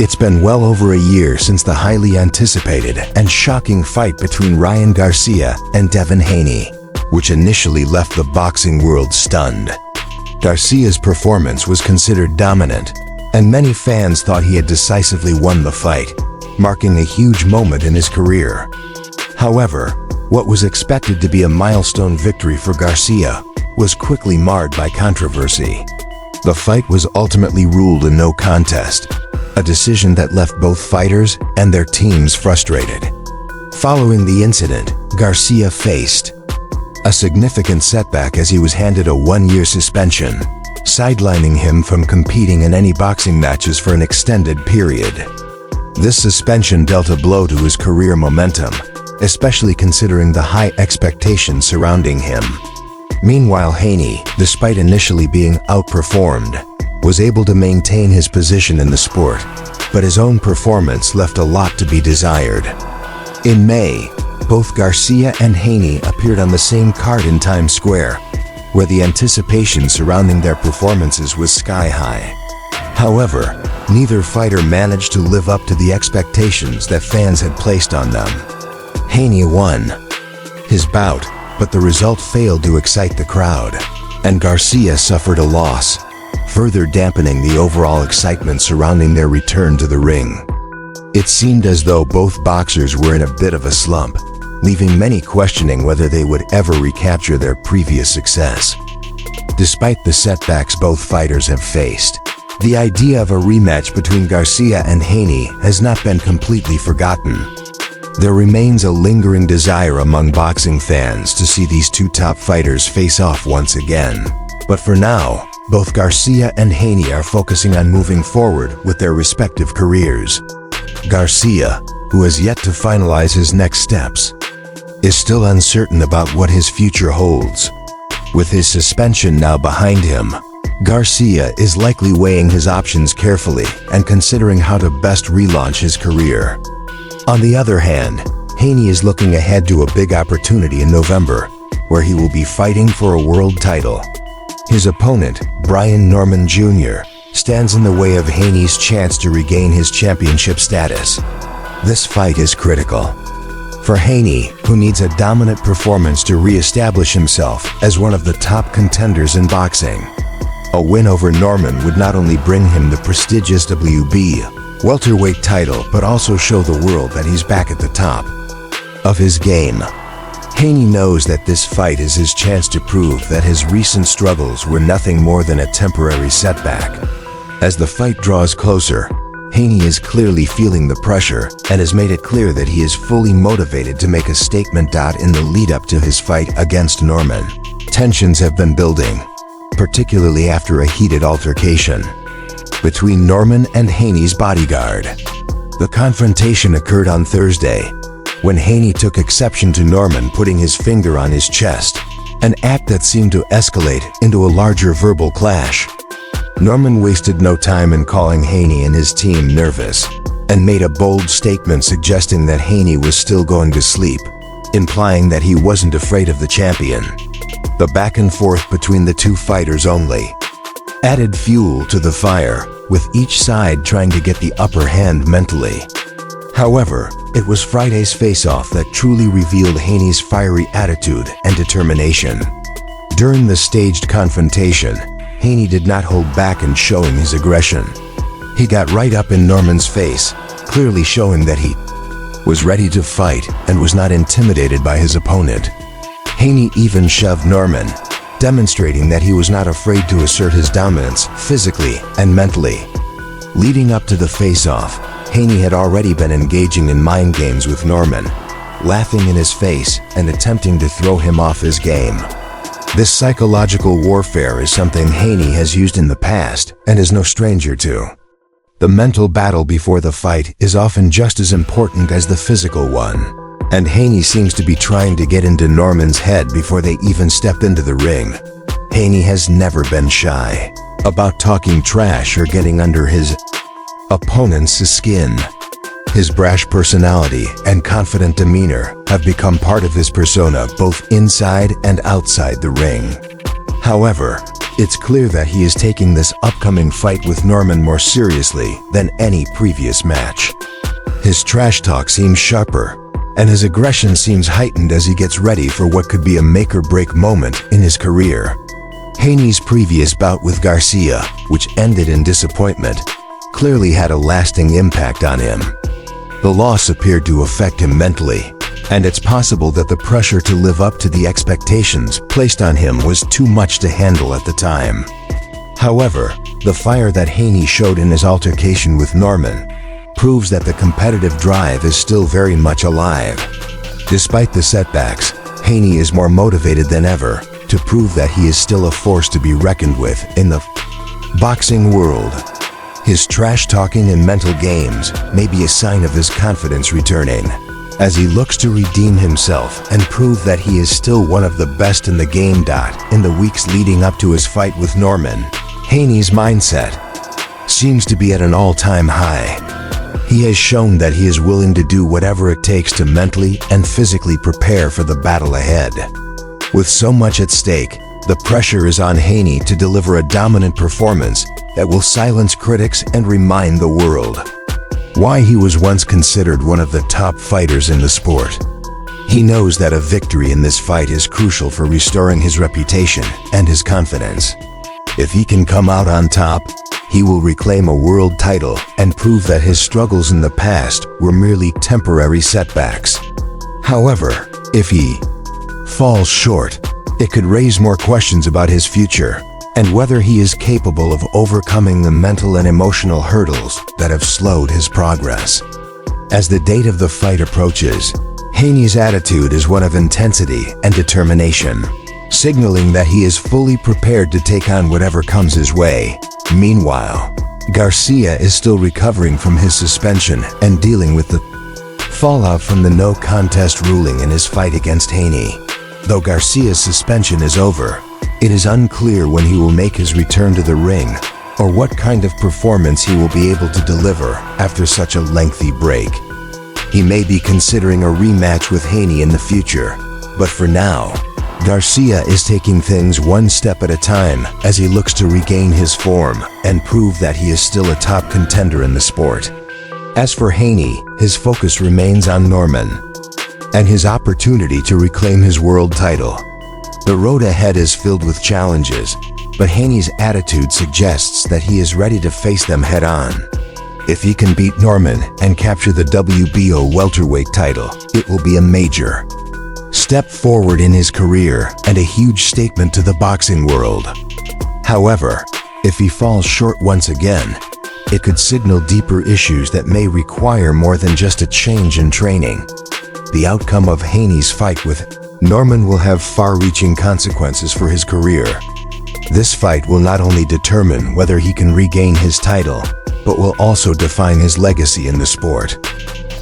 It's been well over a year since the highly anticipated and shocking fight between Ryan Garcia and Devin Haney, which initially left the boxing world stunned. Garcia's performance was considered dominant, and many fans thought he had decisively won the fight, marking a huge moment in his career. However, what was expected to be a milestone victory for Garcia was quickly marred by controversy. The fight was ultimately ruled a no contest, a decision that left both fighters and their teams frustrated. Following the incident, Garcia faced a significant setback as he was handed a one-year suspension, sidelining him from competing in any boxing matches for an extended period. This suspension dealt a blow to his career momentum, especially considering the high expectations surrounding him. Meanwhile, Haney, despite initially being outperformed, was able to maintain his position in the sport, but his own performance left a lot to be desired. In May, both Garcia and Haney appeared on the same card in Times Square, where the anticipation surrounding their performances was sky high. However, neither fighter managed to live up to the expectations that fans had placed on them. Haney won his bout, but the result failed to excite the crowd, and Garcia suffered a loss, further dampening the overall excitement surrounding their return to the ring. It seemed as though both boxers were in a bit of a slump, leaving many questioning whether they would ever recapture their previous success. Despite the setbacks both fighters have faced, the idea of a rematch between Garcia and Haney has not been completely forgotten. There remains a lingering desire among boxing fans to see these two top fighters face off once again. But for now, both Garcia and Haney are focusing on moving forward with their respective careers. Garcia, who has yet to finalize his next steps, is still uncertain about what his future holds. With his suspension now behind him, Garcia is likely weighing his options carefully and considering how to best relaunch his career. On the other hand, Haney is looking ahead to a big opportunity in November, where he will be fighting for a world title. His opponent, Brian Norman Jr., stands in the way of Haney's chance to regain his championship status. This fight is critical for Haney, who needs a dominant performance to re-establish himself as one of the top contenders in boxing. A win over Norman would not only bring him the prestigious WB welterweight title, but also show the world that he's back at the top of his game. Haney knows that this fight is his chance to prove that his recent struggles were nothing more than a temporary setback. As the fight draws closer, Haney is clearly feeling the pressure and has made it clear that he is fully motivated to make a statement. In the lead-up to his fight against Norman, tensions have been building, particularly after a heated altercation between Norman and Haney's bodyguard. The confrontation occurred on Thursday, when Haney took exception to Norman putting his finger on his chest, an act that seemed to escalate into a larger verbal clash. Norman wasted no time in calling Haney and his team nervous, and made a bold statement suggesting that Haney was still going to sleep, implying that he wasn't afraid of the champion. The back and forth between the two fighters only added fuel to the fire, with each side trying to get the upper hand mentally. However, it was Friday's face-off that truly revealed Haney's fiery attitude and determination. During the staged confrontation, Haney did not hold back in showing his aggression. He got right up in Norman's face, clearly showing that he was ready to fight and was not intimidated by his opponent. Haney even shoved Norman, demonstrating that he was not afraid to assert his dominance physically and mentally. Leading up to the face-off, Haney had already been engaging in mind games with Norman, laughing in his face and attempting to throw him off his game. This psychological warfare is something Haney has used in the past and is no stranger to. The mental battle before the fight is often just as important as the physical one, and Haney seems to be trying to get into Norman's head before they even step into the ring. Haney has never been shy about talking trash or getting under his opponent's skin. His brash personality and confident demeanor have become part of his persona both inside and outside the ring. However, It's clear that he is taking this upcoming fight with Norman more seriously than any previous match. His trash talk seems sharper, and his aggression seems heightened as he gets ready for what could be a make-or-break moment in his career. Haney's previous bout with Garcia, which ended in disappointment, clearly had a lasting impact on him. The loss appeared to affect him mentally, and it's possible that the pressure to live up to the expectations placed on him was too much to handle at the time. However, the fire that Haney showed in his altercation with Norman proves that the competitive drive is still very much alive. Despite the setbacks, Haney is more motivated than ever to prove that he is still a force to be reckoned with in the boxing world. His trash-talking and mental games may be a sign of his confidence returning, as he looks to redeem himself and prove that he is still one of the best in the game. In the weeks leading up to his fight with Norman, Haney's mindset seems to be at an all-time high. He has shown that he is willing to do whatever it takes to mentally and physically prepare for the battle ahead. With so much at stake, the pressure is on Haney to deliver a dominant performance that will silence critics and remind the world why he was once considered one of the top fighters in the sport. He knows that a victory in this fight is crucial for restoring his reputation and his confidence. If he can come out on top, he will reclaim a world title and prove that his struggles in the past were merely temporary setbacks. However, if he falls short, it could raise more questions about his future and whether he is capable of overcoming the mental and emotional hurdles that have slowed his progress. As the date of the fight approaches, Haney's attitude is one of intensity and determination, signaling that he is fully prepared to take on whatever comes his way. Meanwhile, Garcia is still recovering from his suspension and dealing with the fallout from the no contest ruling in his fight against Haney. Though Garcia's suspension is over, it is unclear when he will make his return to the ring or what kind of performance he will be able to deliver after such a lengthy break. He may be considering a rematch with Haney in the future, but for now, Garcia is taking things one step at a time as he looks to regain his form and prove that he is still a top contender in the sport. As for Haney, his focus remains on Norman and his opportunity to reclaim his world title. The road ahead is filled with challenges, but Haney's attitude suggests that he is ready to face them head-on. If he can beat Norman and capture the WBO welterweight title, it will be a major step forward in his career and a huge statement to the boxing world. However, if he falls short once again, it could signal deeper issues that may require more than just a change in training. The outcome of Haney's fight with Norman will have far-reaching consequences for his career. This fight will not only determine whether he can regain his title, but will also define his legacy in the sport.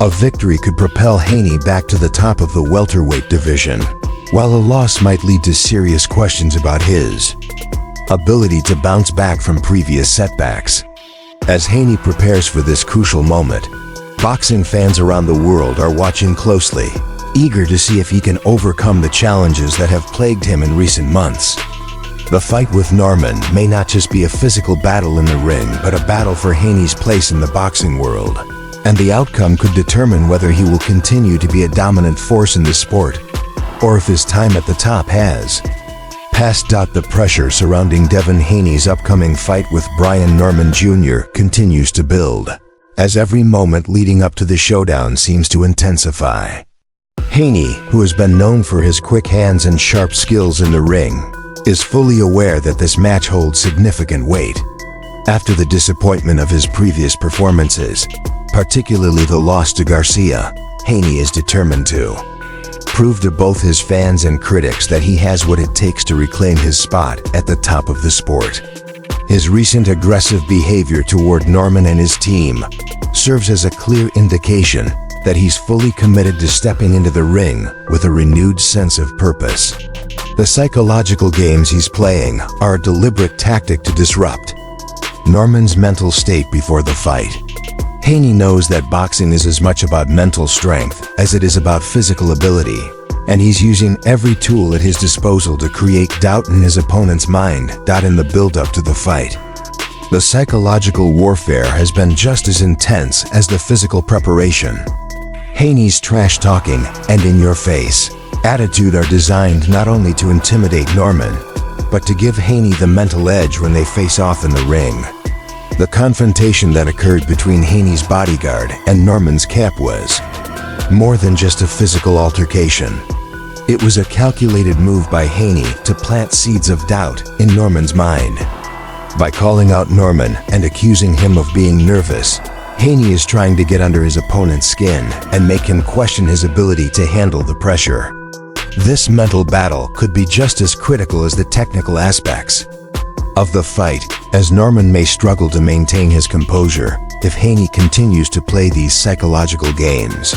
A victory could propel Haney back to the top of the welterweight division, while a loss might lead to serious questions about his ability to bounce back from previous setbacks. As Haney prepares for this crucial moment, boxing fans around the world are watching closely, eager to see if he can overcome the challenges that have plagued him in recent months. The fight with Norman may not just be a physical battle in the ring, but a battle for Haney's place in the boxing world, and the outcome could determine whether he will continue to be a dominant force in the sport, or if his time at the top has passed. The pressure surrounding Devin Haney's upcoming fight with Brian Norman Jr. continues to build, as every moment leading up to the showdown seems to intensify. Haney, who has been known for his quick hands and sharp skills in the ring, is fully aware that this match holds significant weight. After the disappointment of his previous performances, particularly the loss to Garcia, Haney is determined to prove to both his fans and critics that he has what it takes to reclaim his spot at the top of the sport. His recent aggressive behavior toward Norman and his team serves as a clear indication that he's fully committed to stepping into the ring with a renewed sense of purpose. The psychological games he's playing are a deliberate tactic to disrupt Norman's mental state before the fight. Haney knows that boxing is as much about mental strength as it is about physical ability, and he's using every tool at his disposal to create doubt in his opponent's mind. In the build-up to the fight, the psychological warfare has been just as intense as the physical preparation. Haney's trash-talking and in-your-face attitude are designed not only to intimidate Norman, but to give Haney the mental edge when they face off in the ring. The confrontation that occurred between Haney's bodyguard and Norman's camp was more than just a physical altercation. It was a calculated move by Haney to plant seeds of doubt in Norman's mind. By calling out Norman and accusing him of being nervous, Haney is trying to get under his opponent's skin and make him question his ability to handle the pressure. This mental battle could be just as critical as the technical aspects of the fight, as Norman may struggle to maintain his composure if Haney continues to play these psychological games.